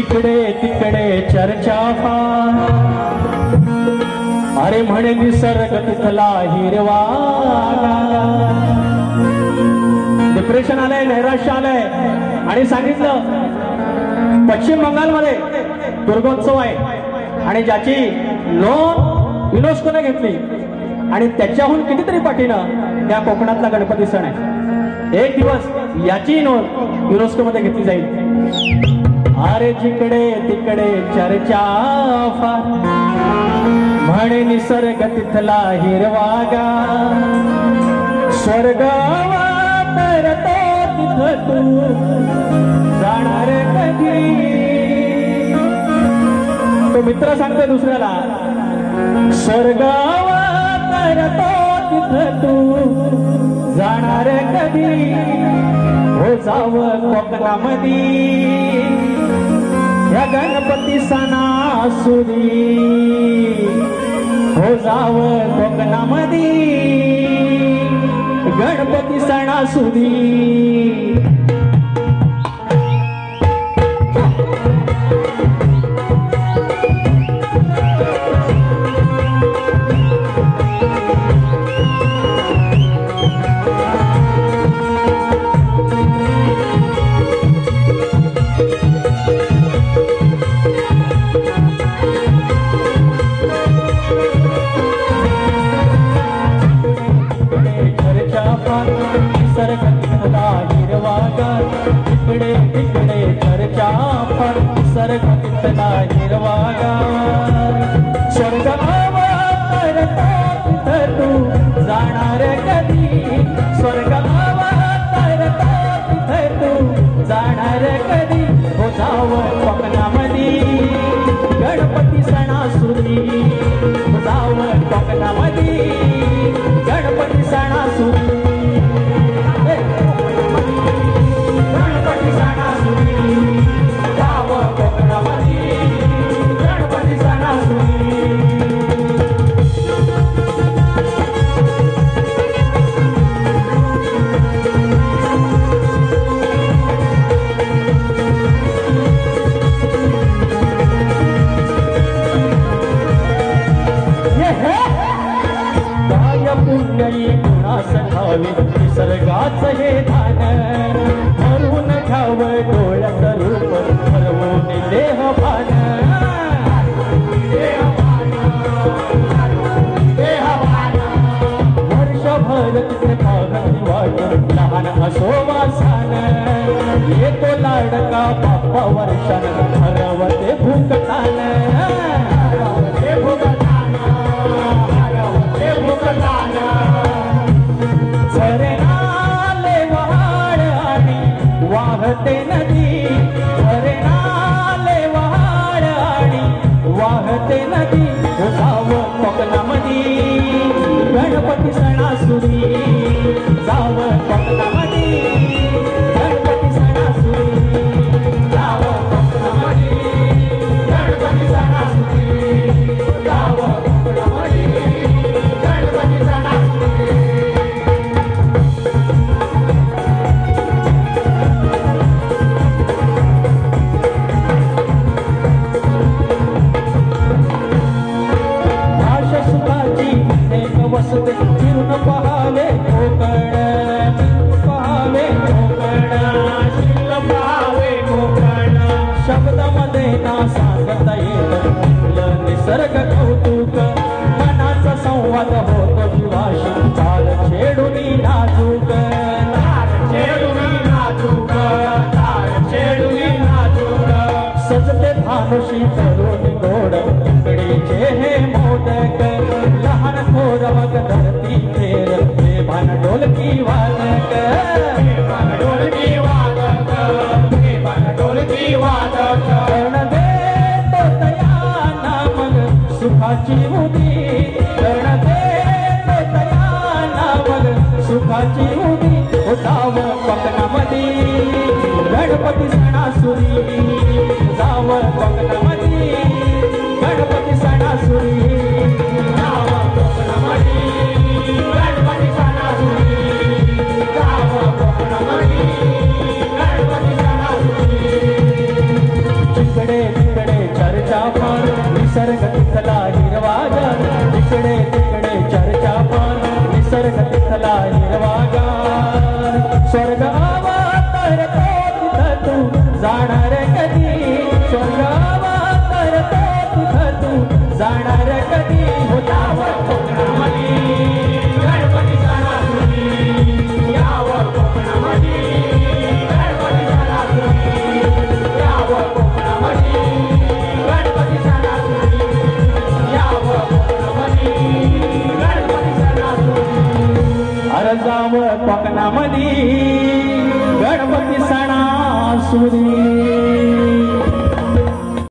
इकडे तिकडे चर्चा फार, अरे म्हणे निसर्ग तिथला हिरवा. डिप्रेशन आलंय, नैराश्य आलंय आणि सांगितलं पश्चिम बंगालमध्ये दुर्गोत्सव आहे आणि ज्याची नोंद युनेस्कोने घेतली आणि त्याच्याहून कितीतरी पटीनं त्या कोकणातला गणपती सण आहे. एक दिवस याची नोंद युनेस्को मध्ये घेतली जाईल. अरे जिकडे तिकडे चर्चा फार, म्हणे निसर्ग तिथला हिरवागा. स्वर्ग तरतो तिथ तू जाणार कधी. तो मित्र सांगतो दुसऱ्याला, स्वर्ग तरतो तिथ तू जाणार कधी. हो जावं कोकणामधी या गणपती सणासुदी. हो जावं कोकणामधी गणपती सणासुदी. इकडे तिकडे चर्चा फार, निसर्ग तिथला हिरवागा. स्वर्ग तरतो तिथ तू जाणार कधी. स्वर्ग तरतो तिथ तू जाणार कधी. हो जावं कोकणामधी गणपती सणासुदी. हो जावं कोकणामधी गणपती सणासुदी. निसर्गाच हे धान भरून घ्यावं डोळ्यात रूप ठरवून देह भान. वर्षभर तिथे पाहणी वाट लहान असो वासान. येतो लाडका बाप्पा वर्षान ठरवते भूकतान. झरणाले वहाड आणि वाहते नदी. झरणाले वहाड आणि वाहते नदी. हो जावं कोकणामधी गणपती सणासुदी. जावं कोकणामधी गणपती सणासुदी. जावं कोकणामधी गणपती सणासुदी. जावं कोकणामधी गणपती सणासुदी. वसते फिरून पहावे कोकण. पहावे कोकण. शिल पहावे कोकण. शब्दामध्ये ना सांगता येत निसर्ग कौतुक. मनाचा संवाद होतो जीवाशी ताल छेडुनी नाजूक. ताल छेडुनी नाजूक. ताल छेडुनी नाजूक. सजते भानुशी करून गोड इकडेचे हे मोदक. लहान थोर मग धरती फेर बेभान ढोलकी वादक. बेभान ढोलकी वादक. बेभान ढोलकी वादक. कर्ण देतो तयाना मग सुखाची उदी. कर्ण देतो तयाना मग सुखाची उदी. हो जावं कोकणामधी गणपती सणासुदी. जावं कोकणामधी गणपती सणासुदी. जावं कोकणामधी गणपती सणासुदी. जावं कोकणामधी गणपती सणासुदी. जिकडे तिकडे चर्चा फार निसर्ग तिथला हिरवागार इकडे तिकडे चर्चा फार निसर्ग तिथला हिरवागार स्वर्ग आवा तर तो तिथं तू जाणार कधी स्वर्ग आवा तर तो तिथं तू जाणार